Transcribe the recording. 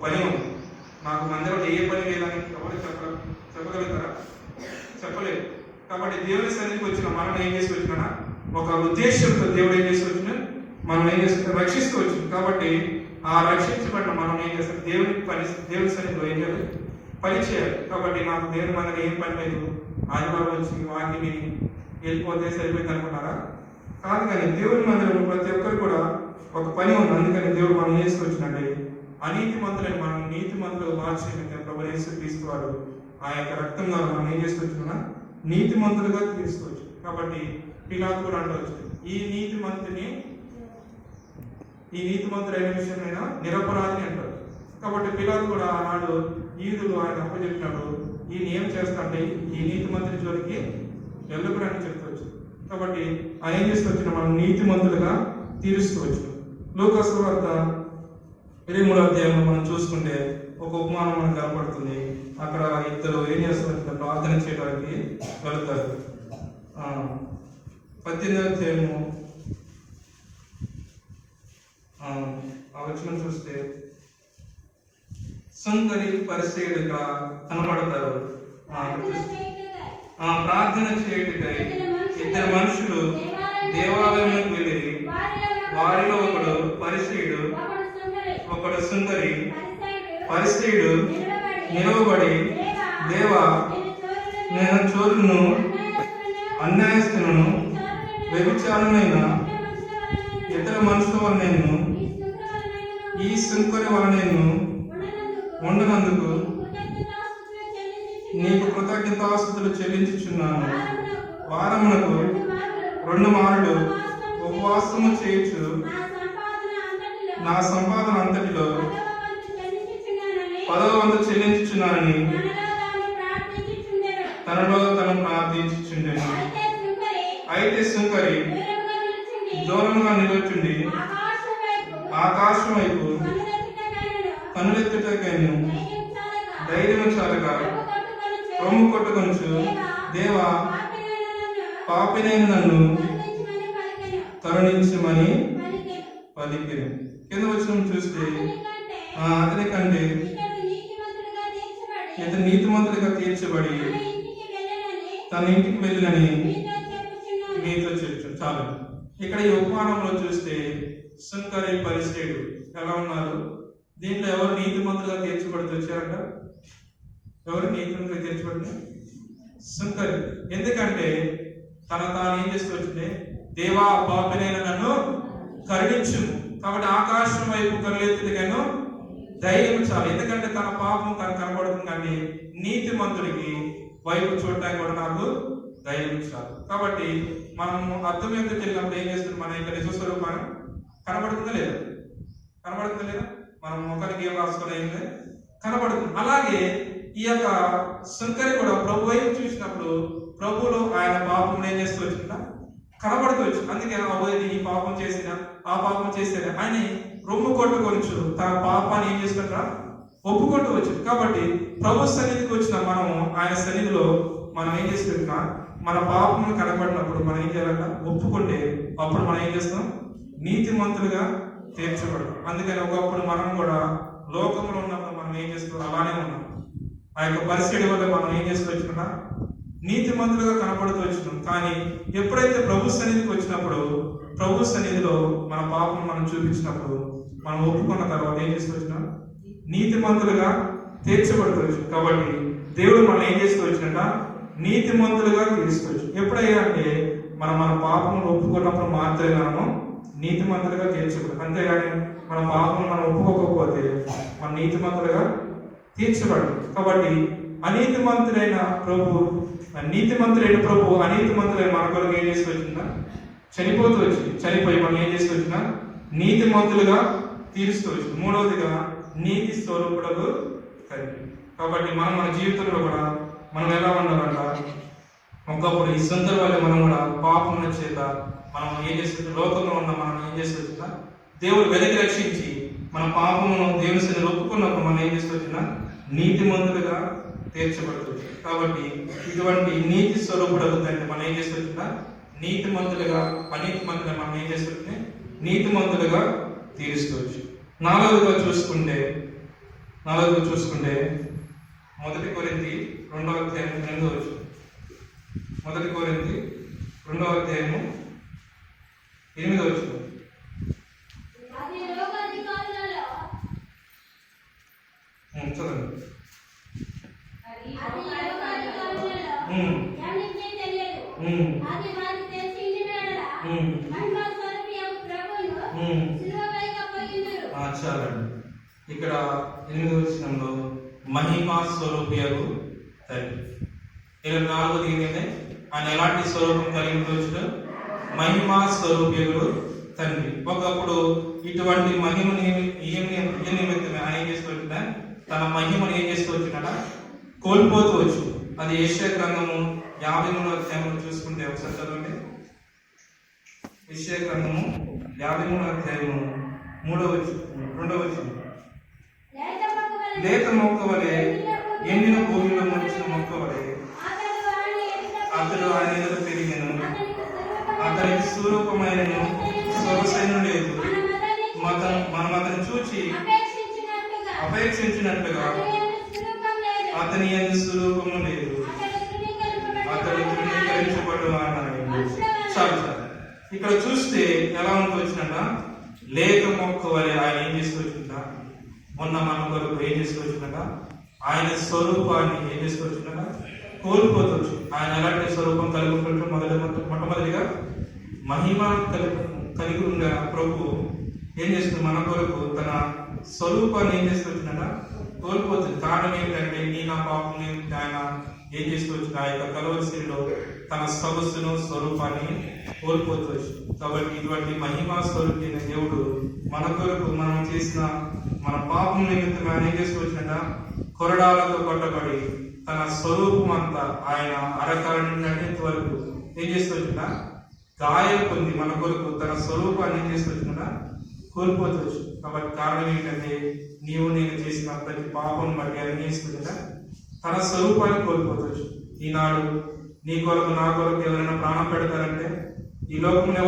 పని ఉంది. నాకు మందిరంలో ఏ పని లేదని ఎవరు చెప్పగలుగుతారా? చెప్పలేదు. కాబట్టి దేవుని సన్నిధికి వచ్చిన మనం ఏం చేసి వచ్చినా ఒక ఉద్దేశంతో దేవుడు ఏం చేసి వచ్చిన మనం ఏం చేస్తున్నా రక్షిస్తూ వచ్చింది. కాబట్టి ఆ రక్షించబడిన మనం ఏం చేస్తాం? దేవుని సన్నిధిలో ఏం చేయాలి? పని చేయాలి. కాబట్టి నాకు దేవుని మందిరం ఏం పని లేదు, ఆదివారం వచ్చి వాటిని వెళ్ళిపోతే సరిపోయింది అనుకున్నారా? కాదు. కానీ దేవుని మందిరంలో ప్రతి ఒక్కరు కూడా ఒక పని ఉంది. అందుకని దేవుడు మనం చేసుకొచ్చినట్టే అనీతి మంతులని మనం నీతి మంతులు మార్చేయడానికి ప్రభు యేసుక్రీస్తు వారు ఆ యొక్క రక్తం ద్వారా మనం ఏం చేసుకొచ్చుకున్నా నీతి మంతులుగా తీసుకోవచ్చు. కాబట్టి పిలాతు కూడా అంటవచ్చు, ఈ నీతి మంతులైన విషయమైనా నిరపరాధిని అంటారు. కాబట్టి పిలాతు కూడా ఆనాడు యూదులు ఆయన అప్పచెప్పినప్పుడు ఈయన ఏం చేస్తా అంటే ఈ నీతి మంత్రి జోలికి వెళ్ళకూడని చెప్తవచ్చు. కాబట్టి ఆయన ఏం చేసుకోవచ్చు? మనం నీతి మంతులుగా తీరుస్తవచ్చు. లూకా సువార్త 23వ అధ్యాయంలో మనం చూసుకుంటే ఒక ఉపమానం మనకు కనపడుతుంది. అక్కడ ఇద్దరు ఏం చేస్తారు? ప్రార్థన చేయడానికి వెళుతారు. 18వ అధ్యాయము ఆ వచనం చూస్తే సుంకరి పరిసేయుడుగా కనబడతారు. ప్రార్థన చేయుటకై ఇద్దరు మనుషులు దేవాలయంలోకి వెళ్ళి వారిలో ఒకడు పరిసేయుడు, ఒకడు సుందరి. పరిసేయుడు నిలవబడి, దేవా, నేను చోరును, అన్యాయస్తులను, వ్యభిచారునైన ఇతర మనుషుల వల్ల నేను ఈ సుంకరి వల్ల నేను ఉండనందుకు నీకు కృతజ్ఞతాస్తుతులు చెల్లించుచున్నాను. వారమునకు 2 మారులు ఉపవాసము చేయుచు నా సంపాదన అంతటిలో 10వ వంతు చెల్లించుచున్నానని తనలో తను ప్రార్థించుచుండెను. అయితే సుంకరి దూరంగా నిలుచుండి ఆకాశం వైపు కనులెత్తుటకైను ధైర్యం చాలక రొమ్ము కొట్టుకొనుచు, దేవా, పాపినైన నన్ను కరుణించమని పలికెను. కింద వచనం చూస్తే అతని కంటే ఇతను నీతిమంతుడిగా తీర్చబడి తన ఇంటికి వెళ్ళినని మీతో చెప్పు. చాలు. ఇక్కడ ఈ ఉపమానంలో చూస్తే సుంకరి పరిసేయుడు ఎలా ఉన్నారు? దీంట్లో ఎవరు నీతిమంతులుగా తీర్చబడుతూ వచ్చారంట? ఎవరు నీతిమంతులుగా తీర్చబడి? సుంకరి. ఎందుకంటే తాను ఏం చేస్తూ వచ్చింది? దేవా, పాపినైన నన్ను కరుణించు. కాబట్టి ఆకాశం వైపు కరులెత్తుటకైను ధైర్యం చాలు. ఎందుకంటే తన పాపం తను కనబడుతుంది, కానీ నీతిమంతుడికి వైపు చూడటానికి కూడా నాకు ధైర్యం చాలు. కాబట్టి మనము అర్థం ఎందుకు వెళ్ళినప్పుడు ఏం చేస్తుంది? మన యొక్క నిజ స్వరూపాన్ని కనబడుతుందా లేదా? కనబడుతుందా లేదా? మనం ముఖానికి ఏం రాసుకోలేదు, కనబడుతుంది. అలాగే ఈ యొక్క సుంకరి కూడా ప్రభు వైపు చూసినప్పుడు ప్రభువులో ఆయన పాపం ఏం చేస్తూ వచ్చిందా? కనబడుతూ వచ్చింది. అందుకే ఈ పాపం చేసిన, ఆ పాపం చేసిన అని రొమ్ము కొట్టుకొచ్చు తన పాపాన్ని ఏం చేసుకుంటారా? ఒప్పుకుంటూ వచ్చింది. కాబట్టి ప్రభు సన్నిధికి వచ్చిన మనము ఆయన సన్నిధిలో మనం ఏం చేసుకుంటున్నా? మన పాపములు కనబడినప్పుడు మనం ఏం చేయాలంట? ఒప్పుకుంటే అప్పుడు మనం ఏం చేస్తాం? నీతిమంతులుగా తీర్చబడతాం. అందుకని ఒకప్పుడు మనం కూడా లోకంలో ఉన్నప్పుడు మనం ఏం చేస్తాం? అలానే ఉన్నాం. ఆ యొక్క పరిస్థితి వల్ల మనం ఏం చేస్తూ వచ్చినా నీతిమంతులుగా కనపడుతూ వచ్చినాం. కానీ ఎప్పుడైతే ప్రభు సన్నిధికి వచ్చినప్పుడు, ప్రభు సన్నిధిలో మన పాపం మనం చూపించినప్పుడు, మనం ఒప్పుకున్న తర్వాత ఏం చేస్తూ వచ్చినా నీతిమంతులుగా తీర్చబడుతూ వచ్చినాం. కాబట్టి దేవుడు మనం ఏం చేస్తూ వచ్చినట్ట? నీతిమంతులుగా తీర్చుకోవచ్చు. ఎప్పుడయ్యా అంటే మన పాపములు ఒప్పుకున్నప్పుడు మాత్రమే మనము నీతిమంతులుగా తీర్చబడదు. అంతేగాని మన పాపములు మనం ఒప్పుకోకపోతే మన నీతిమంతులుగా తీర్చబడదు. కాబట్టి నీతిమంతులైన ప్రభు అనీతిమంతులైన మన కొరకు ఏం చేసి వచ్చిందా? చనిపోతూ వచ్చింది. చనిపోయి మనం ఏం చేసి వచ్చినా నీతిమంతులుగా తీరుస్తూ వచ్చింది. మూడవదిగా నీతి స్వరూపుడకు తండ్రి. కాబట్టి మన జీవితంలో కూడా మనం ఎలా ఉండాలంట? ఒకప్పుడు ఈ సుందర వల్ల మనం కూడా పాపం చేత మనం ఏం చేస్తుంది? లోకంలో ఉన్న మనం ఏం చేసి వచ్చినా దేవుడు వెలికి రక్షించి మన పాపమును దేవుని సన్నిధిలో ఒప్పుకున్నప్పుడు మనం ఏం చేసి వచ్చినా నీతిమంతులుగా తీర్చబడుతుంది. కాబట్టి ఇటువంటి నీతి స్వరూపుడకు తండ్రి మనం ఏం చేసి వచ్చినా నీతిమంతులుగా, అనీతిమంతులుగా మనం ఏం చేస్తుంది? నీతిమంతులుగా తీరుస్తూ. నాలుగవదిగా చూసుకుంటే 4 చూసుకుంటే 1 కొరింథీ 2వ అధ్యాయం 8వ వచనం. 1 కొరింథీ 2వ అధ్యాయము 8వ వచనం. చదవండి. చాలండి. ఇక్కడ 8వ వచనంలో మహిమా స్వరూపియగు తండ్రి. ఇక్కడ 4ది ఏంటంటే ఆయన ఎలాంటి స్వరూపం కలిగి ఉండవచ్చు? మహిమా స్వరూపియగు తండ్రి. ఒకప్పుడు ఇటువంటి మహిమని నిమిత్తమే ఆయన ఏం చేస్తూ వచ్చిన తన మహిమను ఏం చేస్తూ వచ్చినట కోల్పోతూ వచ్చు. అది యెషయా గ్రంథము 53వ అధ్యాయంలో చూసుకుంటే ఒకసారి చదవండి. యెషయా గ్రంథము 53వ అధ్యాయము 2వ వచనం. లేత మొక్క వలె ఎండిన భూమిలో మొలిచిన మొక్క వలె అతడు ఆయన ఎదుట పెరిగెను. అతనికి స్వరూపమైనను సొగసైన లేదు. మనం అతను చూచి అపేక్షించినట్లుగా అతని యందు స్వరూపము లేదు. అతడు తృణీకరించబడు అన్నాడు. చాలు చాలు. ఇక్కడ చూస్తే ఎలా ఉంటూ వచ్చినట లేత మొక్క వలె ఆయన ఏం చేసుకోవచ్చుంట మొన్న మన కొరకు ఏం చేసుకోవచ్చునట ఆయన స్వరూపాన్ని ఏం చేసుకోవచ్చునట కోల్పోవచ్చు. ఆయన ఎలాంటి స్వరూపం కలిగి ఉంటుంటే మొట్టమొదటిగా మహిమ కలిగి ఉన్న ప్రభు ఏం చేస్తుంది మన కొరకు తన స్వరూపాన్ని ఏం చేసుకోవచ్చునట కోల్పోతుంది. కారణం ఏంటంటే నీ నా పాపం ఆయన ఏం చేసుకోవచ్చు ఆ యొక్క కలవరిశిలో తన సొగసును స్వరూపాన్ని కోల్పోవచ్చు. కాబట్టి ఇటువంటి మహిమా స్వరూపైన దేవుడు మన కొరకు మనం చేసిన మన పాపం నిమిత్తం ఆయన ఏం చేసుకోవచ్చునట కొరడాలతో కొట్టబడి తన స్వరూపం అంతా ఆయన అరకాల నుండి వరకు ఏం చేసుకోవచ్చున గాయం పొంది మన కొరకు తన స్వరూపాన్ని ఏం చేసుకోవచ్చున కోల్పోవచ్చు. కాబట్టి కారణం ఏంటంటే నీవు నేను చేసిన ప్రతి పాపం బట్టి ఆయన చేసుకుంటా తన స్వరూపాన్ని కోల్పోవచ్చు. ఈనాడు నీ కొరకు నా కొరకు ఎవరైనా ప్రాణం పెడతారంటే ఈ లోకంలో